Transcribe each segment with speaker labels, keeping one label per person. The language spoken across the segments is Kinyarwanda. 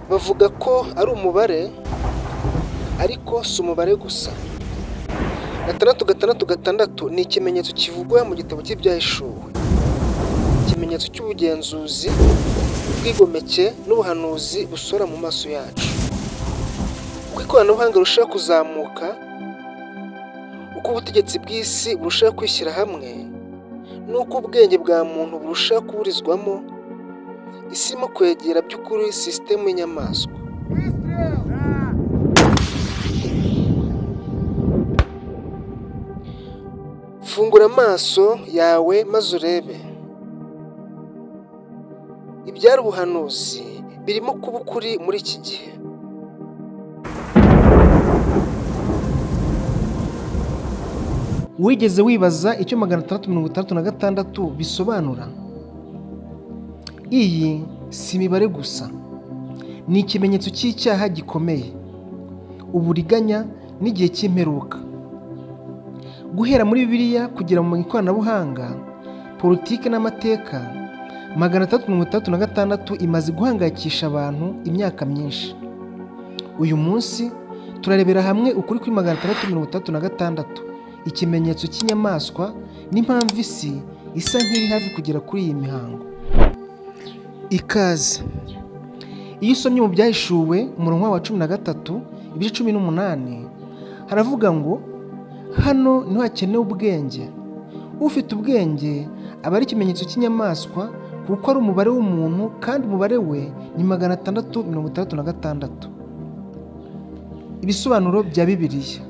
Speaker 1: bavuga ko ari umubare ariko si umubare gusa. 666 ni ikimenyetso kivugwa mu gitabo cy'ibyahishuwe, ikimenyetso cy'ubugenzuzi, ubwigomeke n'ubuhanuzi busora mu maso yacu. Uko ikoranabuhanga rirushaho kuzamuka, uko ubutegetsi bw'isi burushaho kwishyira hamwe, n'uko ubwenge bwa muntu burushaho kuburizwamo, isi irimo kwegera by'ukuri sisitemu y'inyamaswa. Fungura amaso yawe maze urebe. Ibyari ubuhanuzi birimo kuba ukuri muri iki gihe. Wigeze wibaza icyo 666 bisobanura? Iyi si imibare gusa, ni ikimenyetso cy'icyaha gikomeye, uburiganya n'igihe cy'imperuka. Guhera muri Bibiliya kugera mu ikoranabuhanga, politiki n'amateka, 666 imaze guhangayikisha abantu imyaka myinshi. Uyu munsi turarebera hamwe ukuri kuri 666, ikimenyetso cy'inyamaswa n'impamvu isi isa nk'iri hafi kugera kuri iyi mihango. Ikaze. Iyo usomye mu byahishuwe umurongo wa 13 ibice 18 haravuga ngo hano niho hakenewe ubwenge. Ufite ubwenge aba ari ikimenyetso cy'inyamaswa kuko ari umubare w'umuntu kandi umubare we ni 666. Ibisobanuro bya Bibiliya.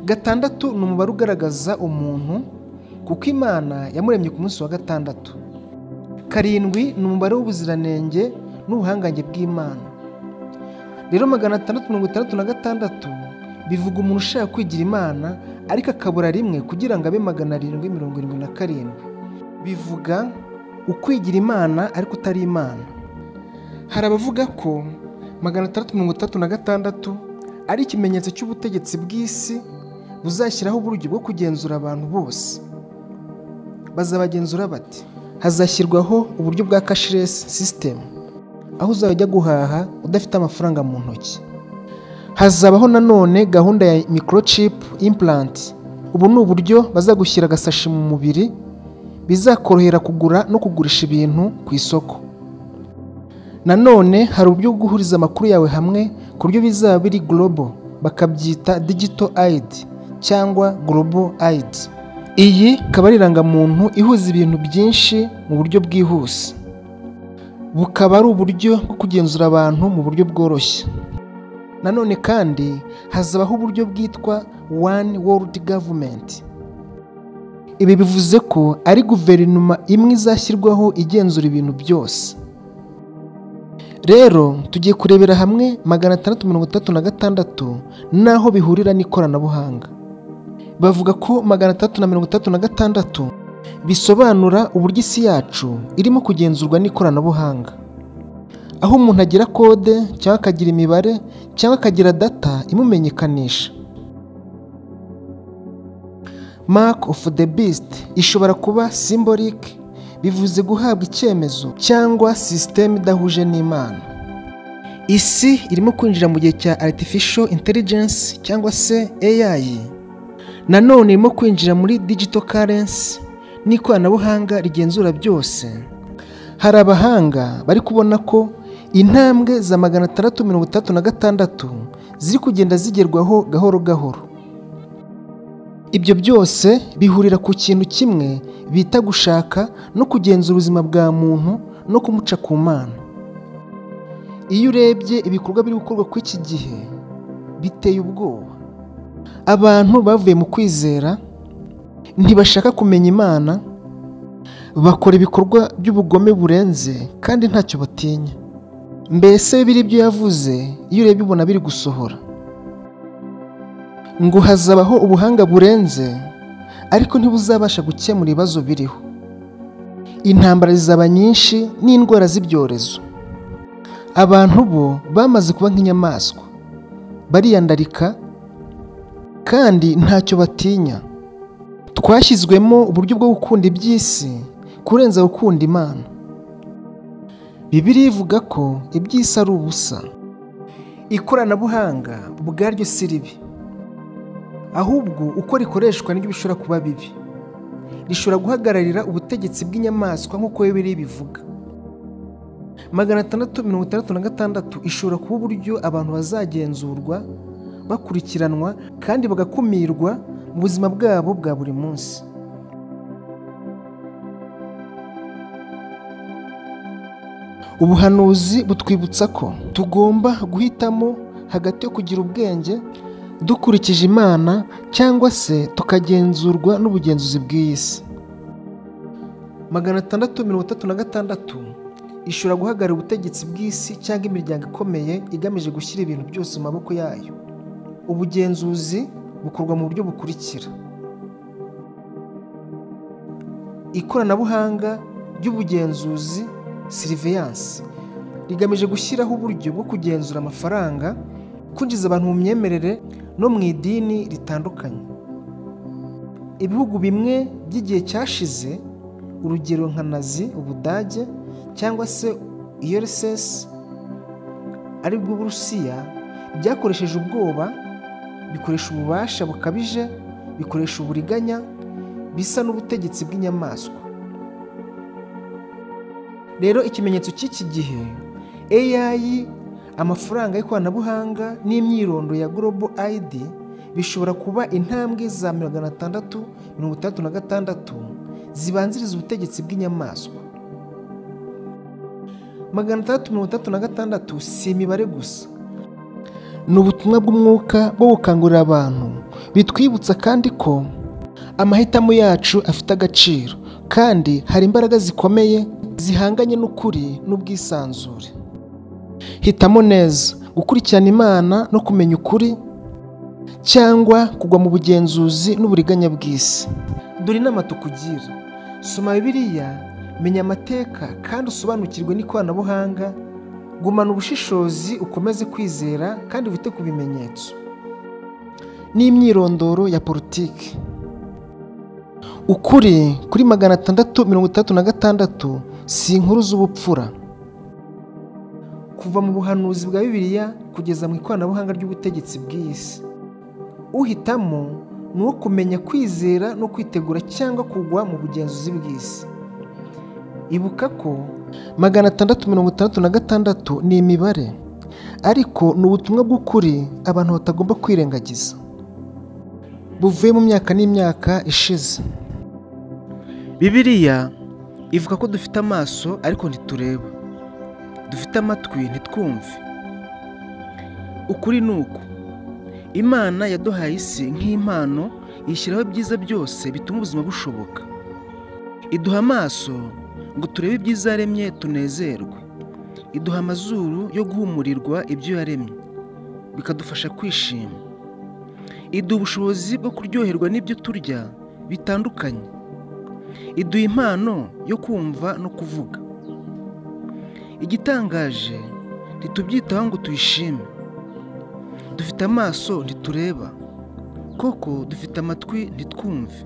Speaker 1: 6 ni umubare ugaragaza umuntu kuko Imana yamuremye ku munsi wa 6. 7 ni umubare w'ubuziranenge n'ubuhangange bw'Imana. Rero 666 bivuga umuntu ushaka kwigira Imana ariko akabura rimwe kugira ngo abe 777. Bivuga ukwigira Imana ariko utari Imana. Hari abavuga ko 666 ari ikimenyetso cy'ubutegetsi bw'isi buzashyiraho uburyo bwo kugenzura abantu bose. Bazabagenzura bati? Hazashyirwaho uburyo bwa cashless system, aho uzajya guhaha udafite amafaranga mu ntoki. Hazabaho nanone gahunda ya microchip implant. Ubu ni uburyo bazagushyira agasashi mu mubiri, bizakorohera kugura no kugurisha ibintu ku isoko. Nanone hari uburyo bwo guhuriza amakuru yawe hamwe ku buryo bizaba biri global, bakabyita digital ID cyangwa global ID. Iyi ikaba ari irangamuntu ihuza ibintu byinshi mu buryo bwihuse. Bukaba ari uburyo bwo kugenzura abantu mu buryo bworoshye. Nanone kandi hazabaho uburyo bwitwa One World Government. Ibi bivuze ko ari guverinoma imwe izashyirwaho igenzura ibintu byose. Rero tugiye kurebera hamwe 666 naho bihurira n'ikoranabuhanga. Bavuga ko 666 bisobanura uburyo isi yacu irimo kugenzurwa n'ikoranabuhanga, aho umuntu agira kode cyangwa akagira imibare cyangwa akagira data imumenyekanisha. Mark of the Beast ishobora kuba symbolic, bivuze guhabwa icyemezo cyangwa system idahuje n'Imana. Isi irimo kwinjira mu gihe cya artificial intelligence cyangwa se AI. Nanone irimo kwinjira muri digital currency n'ikoranabuhanga rigenzura byose. Hari abahanga bari kubona ko intambwe za 666 ziri kugenda zigerwaho gahoro gahoro. Ibyo byose bihurira ku kintu kimwe bita gushaka no kugenzura ubuzima bwa muntu no kumuca ku Mana. Iyo urebye ibikorwa biri gukorwa ku iki gihe biteye ubwoba. Abantu bavuye mu kwizera ntibashaka kumenya Imana, bakora ibikorwa by'ubugome burenze kandi ntacyo batinya. Mbese biri ibyo yavuze iyo urebye ubona biri gusohora. Ngo hazabaho ubuhanga burenze ariko ntibuzabasha gukemura ibibazo biriho. Intambara zizaba nyinshi n'indwara z'ibyorezo. Abantu bo bamaze kuba nk'inyamaswa, bariyandarika kandi ntacyo batinya. Twashyizwemo uburyo bwo gukunda iby'isi kurenza gukunda Imana. Bibiliya ivuga ko iby'isi ari ubusa. Ikoranabuhanga ubwaryo si ribi, ahubwo uko rikoreshwa nibyo bishobora kuba bibi. Rishobora guhagararira ubutegetsi bw'inyamaswa nk'uko Bibiliya bivuga. 666 ishobora kuba uburyo abantu bazagenzurwa, bakurikiranwa kandi bagakumirwa mu buzima bwabo bwa buri munsi. Ubuhanuzi butwibutsa ko tugomba guhitamo hagati yo kugira ubwenge dukurikije Imana cyangwa se tukagenzurwa n'ubugenzuzi bw'iyi si. 636 ishobora guhagarara ubutegetsi bw'isi cyangwa imiryango ikomeye igamije gushyira ibintu byose mu maboko yayo. Ubugenzuzi bukorwa mu buryo bukurikira: ikoranabuhanga ry'ubugenzuzi surveillance rigamije gushyiraho uburyo bwo kugenzura amafaranga, kwinjiza abantu mu myemerere no mu idini ritandukanye. Ibihugu bimwe by'igihe cyashize, urugero nka Nazi Ubudage cyangwa se URSS ari bwo Burusiya, byakoresheje ubwoba, bikoresha ububasha bukabije, bikoresha uburiganya, bisa n'ubutegetsi bw'inyamaswa. Rero ikimenyetso cy'iki gihe, AI, amafaranga y'ikoranabuhanga n'imyirondo ya Global ID bishobora kuba intambwe za 666 zibanziriza ubutegetsi bw'inyamaswa. 666 si imibare gusa, ni ubutumwa bw'umwuka bwo gukangurira abantu, bitwibutsa kandi ko amahitamo yacu afite agaciro kandi hari imbaraga zikomeye zihanganye n'ukuri n'ubwisanzure. Hitamo neza gukurikirana Imana no kumenya ukuri, cyangwa kugwa mu bugenzuzi n'uburiganya bw'isi. Dore inama tukugira: soma Bibiliya, menya amateka kandi usobanukirwe n'ikoranabuhanga. Gumana ubushishozi, ukomeze kwizera kandi wite ku bimenyetso n'imyirondoro ya politiki. Ukuri kuri 666 si inkuru z'ubupfura. Kuva mu buhanuzi bwa Bibiliya kugeza mu ikoranabuhanga ry'ubutegetsi bw'isi, uhitamo ni uwo kumenya kwizera no kwitegura cyangwa kugwa mu bugenzuzi bw'isi. Ibuka ko 666 ni imibare, ariko ni ubutumwa bw'ukuri abantu batagomba kwirengagiza, buvuye mu myaka n'imyaka ishize. Bibiliya ivuga ko dufite amaso ariko ntitureba, dufite amatwi ntitwumve. Ukuri ni uku: Imana yaduhaye isi nk'impano, ishyiraho ibyiza byose bituma ubuzima bushoboka. Iduha amaso ngo turebe ibyiza yaremye tunezerwe. Iduha amazuru yo guhumurirwa ibyo yaremye, bikadufasha kwishima. Iduha ubushobozi bwo kuryoherwa n'ibyo turya bitandukanye. Iduha impano yo kumva no kuvuga. Igitangaje, ntitubyitaho ngo tuyishime. Dufite amaso ntitureba, koko dufite amatwi ntitwumve.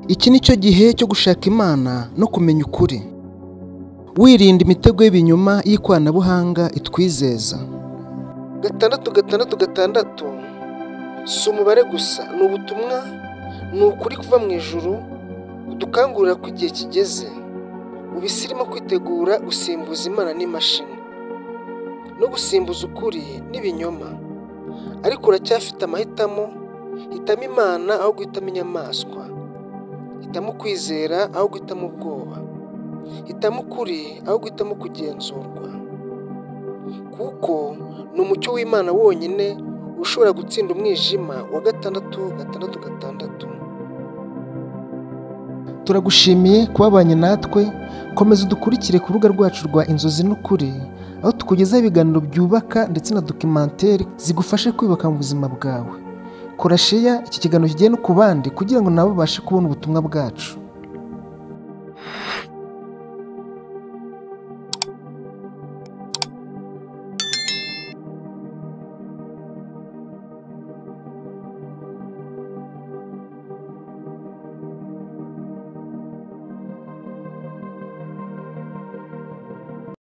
Speaker 1: Iki ni cyo gihe cyo gushaka Imana no kumenya ukuri, wirinda imitego y'ibinyoma y'ikoranabuhanga itwizeza. 666 si umubare gusa, ni ubutumwa, ni ukuri kuva mu ijuru udukangurira ko igihe kigeze. Ubisi irimo kwitegura gusimbuza Imana n'imashini no gusimbuza ukuri n'ibinyoma, ariko uracyafite amahitamo. Hitamo Imana aho guhitamo inyamaswa. Hitamo kwizera aho guhitamo ubwoba. Hitamo ukuri aho guhitamo kugenzurwa, kuko ni umucyo w'Imana wonyine ushobora gutsinda umwijima wa 666. Turagushimiye kubabanye natwe. Komeza udukurikire ku rubuga rwacu rwa Inzozi n'Ukuri, aho tukugezaho ibiganiro byubaka ndetse na documentary zigufasha kwibaka mu buzima bwawe. Kora share iki kiganiro kigiye no ku bandi kugira ngo nabo babashe kubona ubutumwa bwacu.